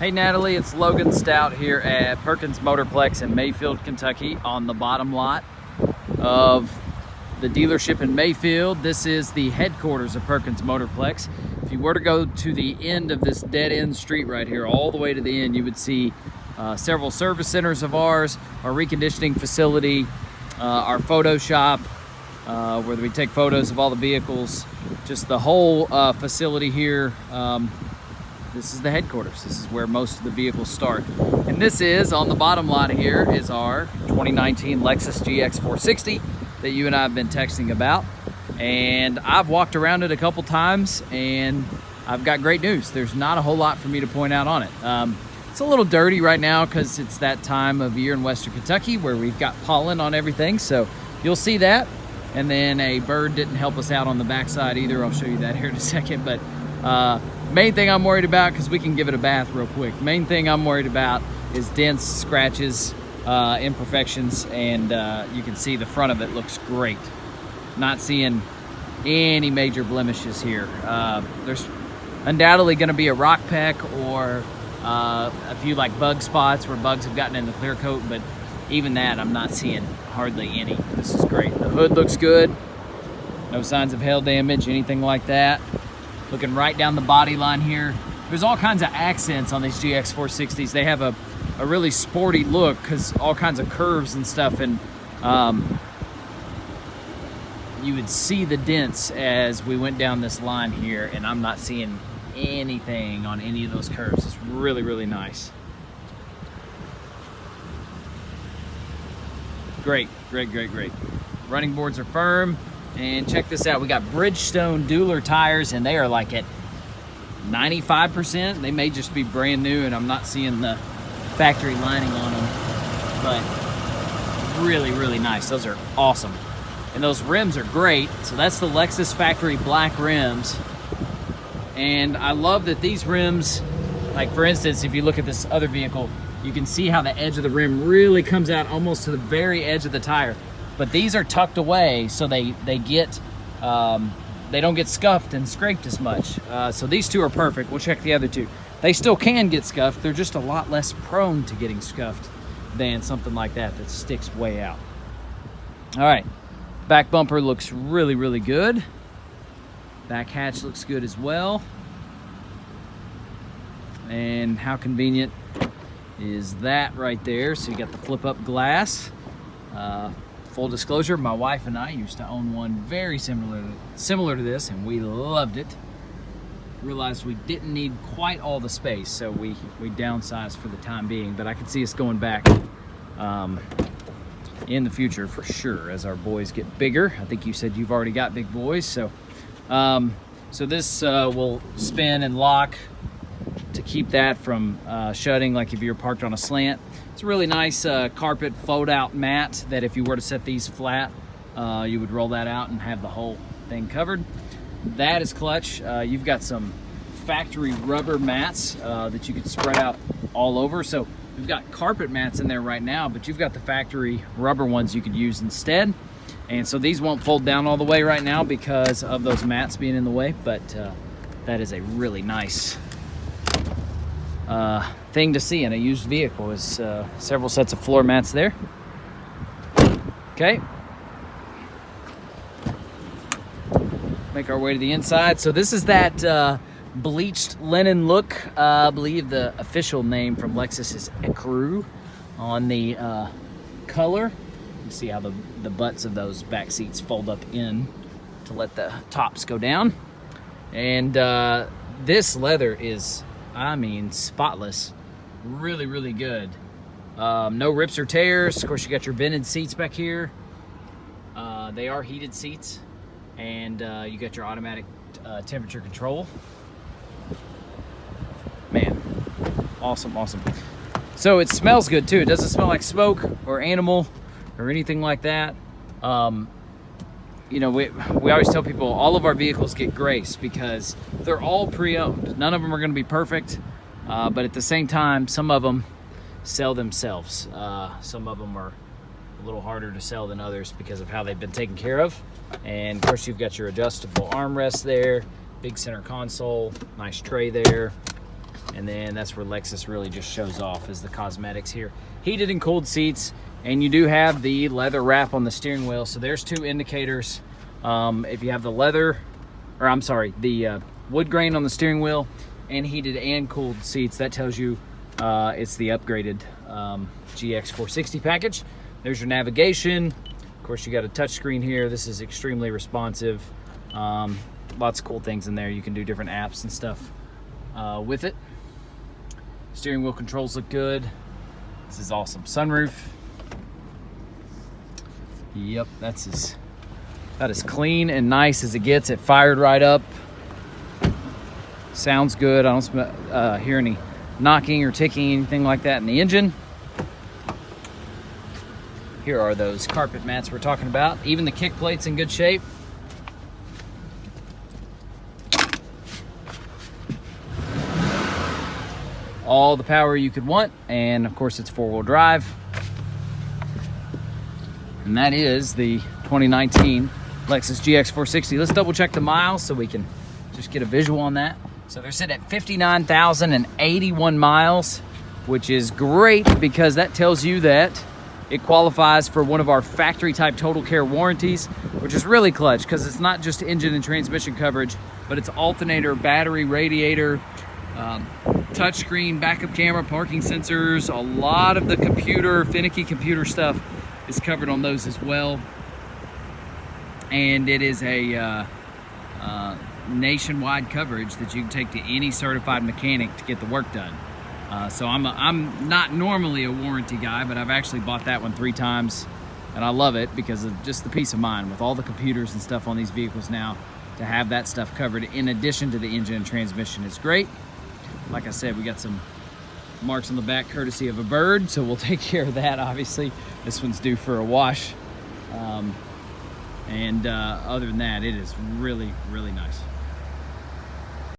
Hey Natalie, it's Logan Stout here at Perkins Motorplex in Mayfield, Kentucky on the bottom lot of the dealership in Mayfield. This is the headquarters of Perkins Motorplex. If you were to go to the end of this dead-end street right here, all the way to the end, you would see several service centers of ours, our reconditioning facility, our photo shop, where we take photos of all the vehicles, just the whole facility here. This is the headquarters. This is where most of the vehicles start. And this is, on the bottom lot here, is our 2019 Lexus GX 460 that you and I have been texting about. And I've walked around it a couple times and I've got great news. There's not a whole lot for me to point out on it. It's a little dirty right now because it's that time of year in Western Kentucky where we've got pollen on everything. So you'll see that. And then a bird didn't help us out on the backside either. I'll show you that here in a second. But main thing I'm worried about, because we can give it a bath real quick, main thing I'm worried about is dents, scratches, imperfections, and you can see the front of it looks great. Not seeing any major blemishes here. There's undoubtedly going to be a rock peck or a few like bug spots where bugs have gotten in the clear coat, but even that I'm not seeing hardly any. This is great. The hood looks good. No signs of hail damage, anything like that. Looking right down the body line here. There's all kinds of accents on these GX 460s. They have a really sporty look because all kinds of curves and stuff, and you would see the dents as we went down this line here, and I'm not seeing anything on any of those curves. It's really, really nice. Great, great, great, great. Running boards are firm. And check this out, we got Bridgestone Dueler tires, and they are like at 95%. They may just be brand new, and I'm not seeing the factory lining on them, but really, really nice. Those are awesome. And those rims are great. So that's the Lexus factory black rims. And I love that these rims, like for instance, if you look at this other vehicle, you can see how the edge of the rim really comes out almost to the very edge of the tire. But these are tucked away so they don't get scuffed and scraped as much. So these two are perfect. We'll check the other two. They still can get scuffed. They're just a lot less prone to getting scuffed than something like that that sticks way out. All right, back bumper looks really, really good. Back hatch looks good as well. And how convenient is that right there? So you got the flip up glass. Full disclosure, my wife and I used to own one very similar to this, and we loved it. Realized we didn't need quite all the space, so we downsized for the time being, but I could see us going back in the future for sure as our boys get bigger. I think you said you've already got big boys, so this will spin and lock to keep that from shutting, like if you're parked on a slant. It's a really nice carpet fold-out mat that if you were to set these flat, you would roll that out and have the whole thing covered. That is clutch. You've got some factory rubber mats that you could spread out all over. So we've got carpet mats in there right now, but you've got the factory rubber ones you could use instead. And so these won't fold down all the way right now because of those mats being in the way, but that is a really nice thing to see in a used vehicle. Is several sets of floor mats there. Okay, make our way to the inside. So this is that bleached linen look. I believe the official name from Lexus is Ecru on the color. You can see how the butts of those back seats fold up in to let the tops go down. And this leather is, I mean, spotless. Really, really good. No rips or tears. Of course, you got your vented seats back here. They are heated seats, and you got your automatic temperature control. Man, awesome, awesome. So it smells good too. It doesn't smell like smoke or animal or anything like that. You know, we always tell people all of our vehicles get grace because they're all pre-owned. None of them are going to be perfect, but at the same time, some of them sell themselves. Some of them are a little harder to sell than others because of how they've been taken care of. And of course, you've got your adjustable armrest there, big center console, nice tray there. And then that's where Lexus really just shows off, is the cosmetics here. Heated and cooled seats, and you do have the leather wrap on the steering wheel. So there's 2 indicators. If you have the leather, or I'm sorry, the wood grain on the steering wheel and heated and cooled seats, that tells you it's the upgraded GX 460 package. There's your navigation. Of course, you got a touch screen here. This is extremely responsive. Lots of cool things in there. You can do different apps and stuff with it. Steering wheel controls look good. This is awesome. Sunroof. Yep, that's as clean and nice as it gets. It fired right up. Sounds good. I don't hear any knocking or ticking, anything like that in the engine. Here are those carpet mats we're talking about. Even the kick plate's in good shape. All the power you could want, and of course it's 4-wheel drive. And that is the 2019 Lexus GX 460. Let's double check the miles so we can just get a visual on that. So they're sitting at 59,081 miles, which is great because that tells you that it qualifies for one of our factory type total care warranties, which is really clutch because it's not just engine and transmission coverage, but it's alternator, battery, radiator, touchscreen, backup camera, parking sensors. A lot of the finicky computer stuff is covered on those as well. And it is a nationwide coverage that you can take to any certified mechanic to get the work done. So I'm not normally a warranty guy, but I've actually bought that one 3 times, and I love it because of just the peace of mind with all the computers and stuff on these vehicles now. To have that stuff covered in addition to the engine and transmission is great. Like I said, we got some marks on the back courtesy of a bird, so we'll take care of that. Obviously, this one's due for a wash. Other than that, it is really, really nice.